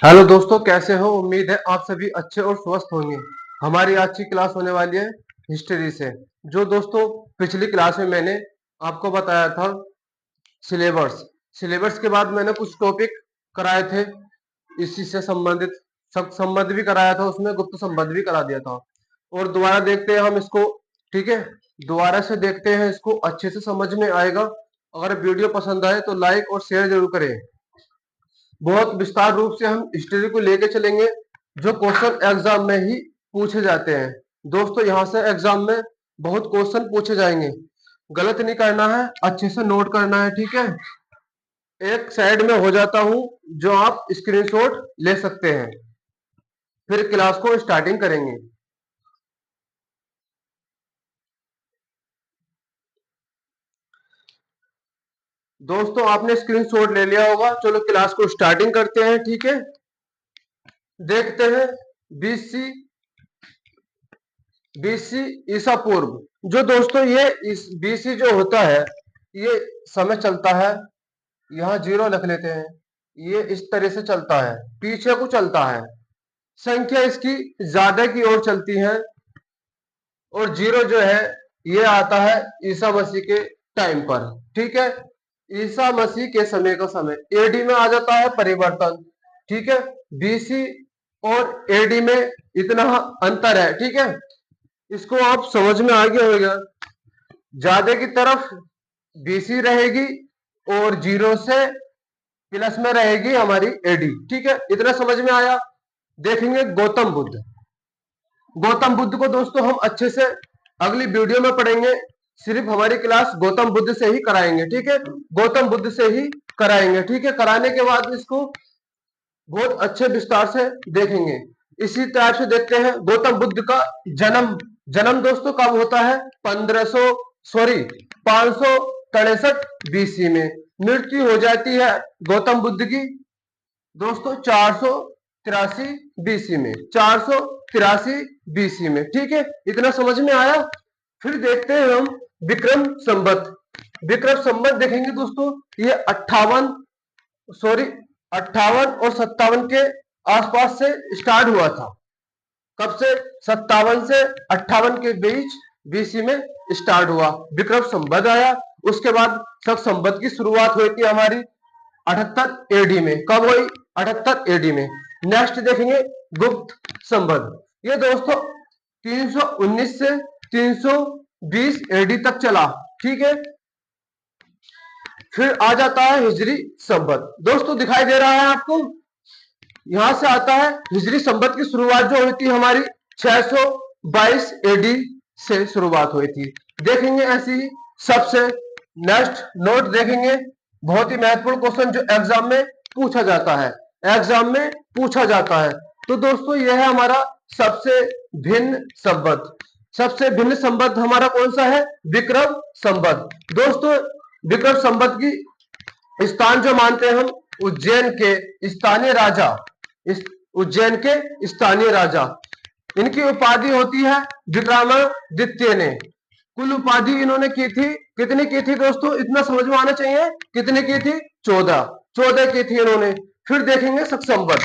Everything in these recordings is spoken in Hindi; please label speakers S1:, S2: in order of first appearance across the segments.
S1: हेलो दोस्तों, कैसे हो? उम्मीद है आप सभी अच्छे और स्वस्थ होंगे। हमारी आज की क्लास होने वाली है हिस्ट्री से। जो दोस्तों पिछली क्लास में मैंने आपको बताया था सिलेबस। सिलेबस के बाद मैंने कुछ टॉपिक कराए थे इसी से संबंधित। सब संबंध भी कराया था, उसमें गुप्त संबंध भी करा दिया था। और दोबारा देखते हैं हम इसको। ठीक है, दोबारा से देखते हैं इसको, अच्छे से समझ में आएगा। अगर वीडियो पसंद आए तो लाइक और शेयर जरूर करें। बहुत विस्तार रूप से हम हिस्ट्री को लेके चलेंगे, जो क्वेश्चन एग्जाम में ही पूछे जाते हैं। दोस्तों यहाँ से एग्जाम में बहुत क्वेश्चन पूछे जाएंगे, गलत नहीं करना है, अच्छे से नोट करना है। ठीक है, एक साइड में हो जाता हूं, जो आप स्क्रीनशॉट ले सकते हैं। फिर क्लास को स्टार्टिंग करेंगे। दोस्तों आपने स्क्रीनशॉट ले लिया होगा, चलो क्लास को स्टार्टिंग करते हैं। ठीक है, देखते हैं बीसी बीसी ईसा पूर्व। जो दोस्तों ये इस बीसी जो होता है, ये समय चलता है। यहाँ जीरो लिख लेते हैं। ये इस तरह से चलता है, पीछे को चलता है। संख्या इसकी ज्यादा की ओर चलती है। और जीरो जो है ये आता है ईसा मसीह के टाइम पर। ठीक है, ईसा मसीह के समय का समय एडी में आ जाता है परिवर्तन। ठीक है, बीसी और एडी में इतना अंतर है। ठीक है, इसको आप समझ में आ गया होगा। ज्यादा की तरफ बीसी रहेगी और जीरो से प्लस में रहेगी हमारी एडी। ठीक है, इतना समझ में आया। देखेंगे गौतम बुद्ध। गौतम बुद्ध को दोस्तों हम अच्छे से अगली वीडियो में पढ़ेंगे। सिर्फ हमारी क्लास गौतम बुद्ध से ही कराएंगे। ठीक है, गौतम बुद्ध से ही कराएंगे। ठीक है, कराने के बाद इसको बहुत अच्छे विस्तार से देखेंगे। इसी तरह से देखते हैं गौतम बुद्ध का जन्म। जन्म दोस्तों कब होता है? 1500 सॉरी 563 बीसी में। मृत्यु हो जाती है गौतम बुद्ध की दोस्तों 483 बीसी में। 483 बीसी में। ठीक है, इतना समझ में आया। फिर देखते हैं हम विक्रम संवत। विक्रम संवत देखेंगे दोस्तों, ये 58 और 57 के आसपास से स्टार्ट हुआ था। कब से? 57 से 58 के बीच बीसी में स्टार्ट हुआ, विक्रम संवत आया। उसके बाद शक संवत की शुरुआत हुई थी हमारी 78 एडी में। कब हुई? 78 एडी में। नेक्स्ट देखेंगे गुप्त संवत। ये दोस्तों 319 से 320 एडी तक चला। ठीक है, फिर आ जाता है हिजरी संवत। दोस्तों दिखाई दे रहा है आपको? यहां से आता है हिजरी संवत की शुरुआत जो हुई थी हमारी 622 एडी से शुरुआत हुई थी। देखेंगे ऐसी ही सबसे नेक्स्ट नोट देखेंगे। बहुत ही महत्वपूर्ण क्वेश्चन जो एग्जाम में पूछा जाता है। एग्जाम में पूछा जाता है। तो दोस्तों यह है हमारा सबसे भिन्न संवत। सबसे भिन्न संवत हमारा कौन सा है? विक्रम संवत। दोस्तों विक्रम संवत की स्थान जो मानते हैं हम उज्जैन के स्थानीय राजा, इस उज्जैन के स्थानीय राजा, इनकी उपाधि होती है विक्रमादित्य ने। कुल उपाधि इन्होंने की थी, कितनी की थी दोस्तों? इतना समझ में आना चाहिए, कितनी की थी? 14। 14 की थी इन्होंने। फिर देखेंगे शक संवत।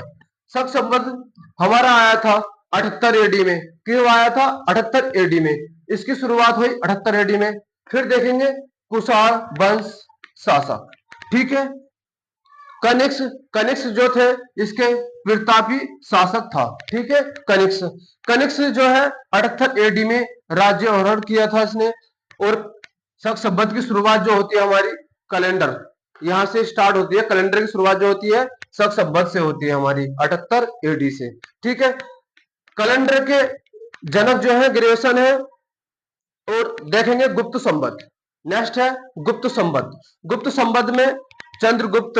S1: शक संवत हमारा आया था 78 एडी में। क्यों आया था 78 एडी में? इसकी शुरुआत हुई 78 एडी में। फिर देखेंगे कुषाण वंश शासक। ठीक है, कनिष्क कनिष्क जो थे इसके प्रतापी शासक था। ठीक है, कनिष्क कनिष्क जो है 78 एडी में राज्य आरोहण किया था इसने। और शक संवत की शुरुआत जो होती है हमारी कैलेंडर, यहां से स्टार्ट होती है। कैलेंडर की शुरुआत जो होती है शक संवत से होती है हमारी 78 एडी से। ठीक है, कैलेंडर के जनक जो है ग्रेसन है। और देखेंगे गुप्त संवत। नेक्स्ट है गुप्त संवत। गुप्त संवत में चंद्रगुप्त,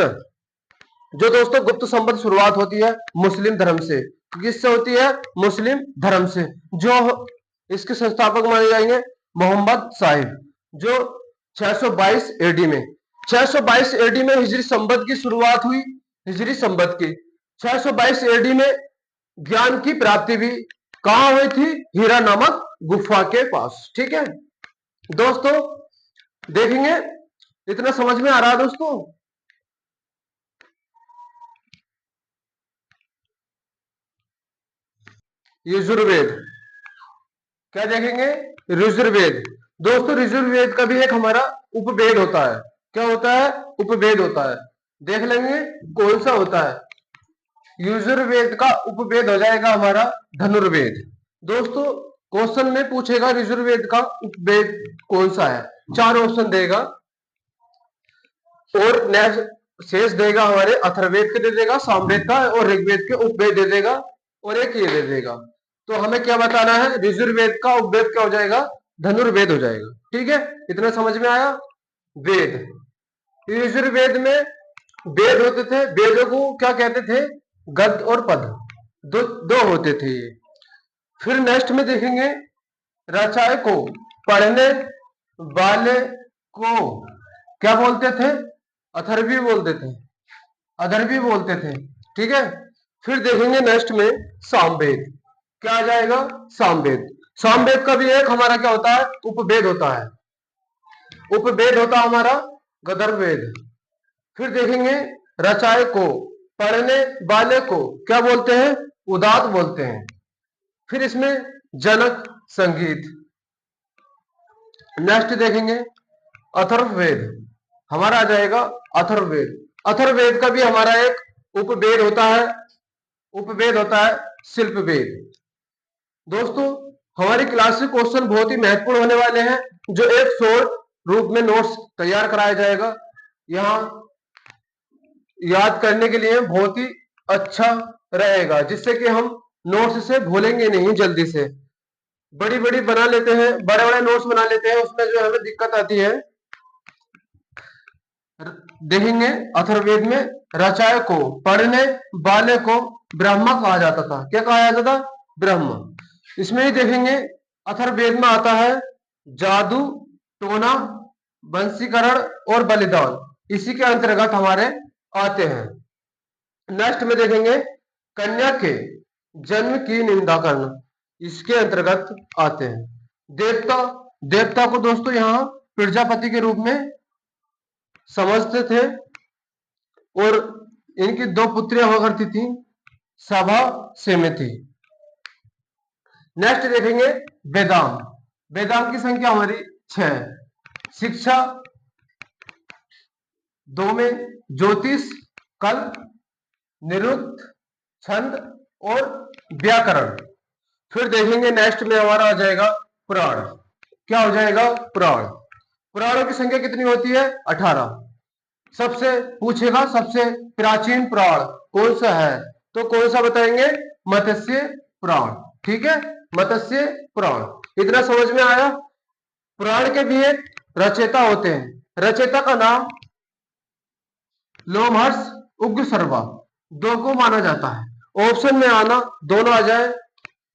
S1: जो दोस्तों गुप्त संवत शुरुआत होती है मुस्लिम धर्म से। किससे होती है? मुस्लिम धर्म से। जो इसके संस्थापक माने जाएंगे मोहम्मद साहिब, जो 622 एडी में। 622 एडी में हिजरी संवत की शुरुआत हुई। हिजरी संवत की 622 एडी में ज्ञान की प्राप्ति भी कहां हुई थी? हीरा नामक गुफा के पास। ठीक है दोस्तों, देखेंगे इतना समझ में आ रहा है दोस्तों? यजुर्वेद। क्या देखेंगे? ऋजुर्वेद। दोस्तों ऋजुर्वेद का भी एक हमारा उपवेद होता है। क्या होता है? उपवेद होता है। देख लेंगे कौन सा होता है। यजुर्वेद का उपवेद हो जाएगा हमारा धनुर्वेद। दोस्तों क्वेश्चन में पूछेगा ऋजुर्वेद का उपवेद कौन सा है, 4 ऑप्शन देगा और नेक्स्ट शेष देगा हमारे अथर्ववेद के दे देगा, सामवेद का और ऋग्वेद के उपवेद दे देगा और एक ये दे देगा। तो हमें क्या बताना है? ऋजुर्वेद का उपवेद क्या हो जाएगा? धनुर्वेद हो जाएगा। ठीक है, इतना समझ में आया। वेद, यजुर्वेद में वेद होते थे, वेदों को क्या कहते थे? गद्य और पद, दो होते थे ये। फिर नेक्स्ट में देखेंगे रचाय को, पढ़ने वाले को क्या बोलते थे? अथर्वी बोलते थे, अथर्वी बोलते थे। ठीक है, फिर देखेंगे नेक्स्ट में सामवेद। क्या आ जाएगा? सामवेद। सामवेद का भी एक हमारा क्या होता है? उपवेद होता है। उपवेद होता है हमारा गंधर्ववेद। फिर देखेंगे रचाय को, पढ़ने वाले को क्या बोलते हैं? उदात बोलते हैं। फिर इसमें जनक संगीत। नेक्स्ट देखेंगे अथर्ववेद, हमारा आ जाएगा अथर्ववेद। अथर्ववेद का भी हमारा एक उपवेद होता है, उपवेद होता है शिल्पवेद। दोस्तों हमारी क्लास के क्वेश्चन बहुत ही महत्वपूर्ण होने वाले हैं, जो एक शॉर्ट रूप में नोट्स तैयार कराया जाएगा। यहाँ याद करने के लिए बहुत ही अच्छा रहेगा, जिससे कि हम नोट्स से भूलेंगे नहीं जल्दी से। बड़ी बड़ी बना लेते हैं, बड़े बड़े नोट्स बना लेते हैं, उसमें जो हमें दिक्कत आती है। देखेंगे अथर्ववेद में रचाय को, पढ़ने वाले को ब्रह्मा कहा जाता था। क्या कहा जाता था? ब्रह्म। इसमें ही देखेंगे अथर्ववेद में आता है जादू, टोना, वंशीकरण और बलिदान, इसी के अंतर्गत हमारे आते हैं। नेक्स्ट में देखेंगे कन्या के जन्म की निंदा करना, इसके अंतर्गत आते हैं। देवता, देवता को दोस्तों यहाँ प्रजापति के रूप में समझते थे और इनकी 2 पुत्रियां हुआ करती थी, सभा सेमिति। नेक्स्ट देखेंगे वेदांत। वेदांत की संख्या हमारी 6। शिक्षा 2 में, ज्योतिष, कल्प, निरुक्त, छंद और व्याकरण। फिर देखेंगे नेक्स्ट में हमारा आ जाएगा पुराण। क्या हो जाएगा? पुराण। पुराणों की संख्या कितनी होती है? 18। सबसे पूछेगा सबसे प्राचीन पुराण कौन सा है, तो कौन सा बताएंगे? मत्स्य पुराण। ठीक है, मत्स्य पुराण। इतना समझ में आया। पुराण के भी एक रचयिता होते हैं, रचयिता का नाम लोमहर्ष, उग्र सर्वा, 2 को माना जाता है। ऑप्शन में आना दोनों आ जाए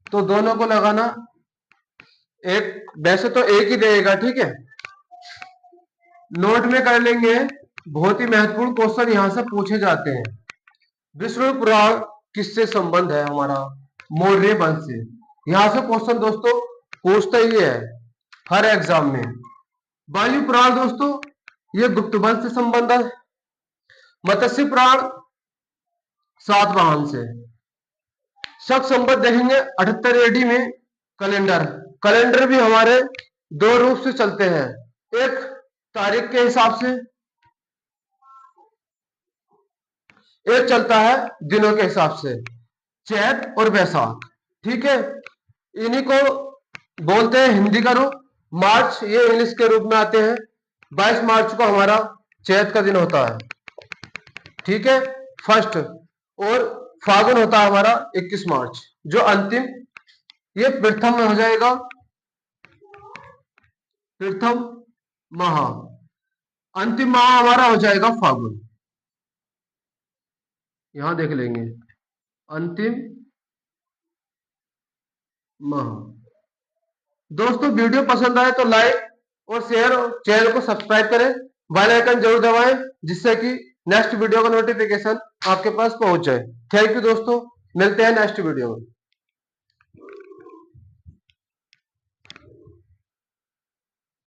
S1: तो दोनों को लगाना, एक वैसे तो एक ही देगा। ठीक है, नोट में कर लेंगे, बहुत ही महत्वपूर्ण क्वेश्चन यहां से पूछे जाते हैं। विष्णु पुराण किससे संबंध है? हमारा मौर्य वंश से। यहां से क्वेश्चन दोस्तों पूछता ही है हर एग्जाम में। वायु पुराण दोस्तों ये गुप्त वंश से संबंध है। मत्स्य पुराण सातवाहन से। शक संबंध देखेंगे 78 एडी में। कैलेंडर, कैलेंडर भी हमारे 2 रूप से चलते हैं, एक तारीख के हिसाब से, एक चलता है दिनों के हिसाब से, चैत और वैशाख। ठीक है, इन्हीं को बोलते हैं हिंदी का रूप। मार्च ये इंग्लिश के रूप में आते हैं। 22 मार्च को हमारा चैत का दिन होता है। ठीक है, फर्स्ट। और फागुन होता है हमारा 21 मार्च, जो अंतिम, ये प्रथम में हो जाएगा, प्रथम माह। अंतिम माह हमारा हो जाएगा फागुन। यहां देख लेंगे अंतिम माह। दोस्तों वीडियो पसंद आए तो लाइक और शेयर और चैनल को सब्सक्राइब करें, बेल आइकन जरूर दबाएं, जिससे कि नेक्स्ट वीडियो का नोटिफिकेशन आपके पास पहुंच जाए। थैंक यू दोस्तों, मिलते हैं नेक्स्ट वीडियो में।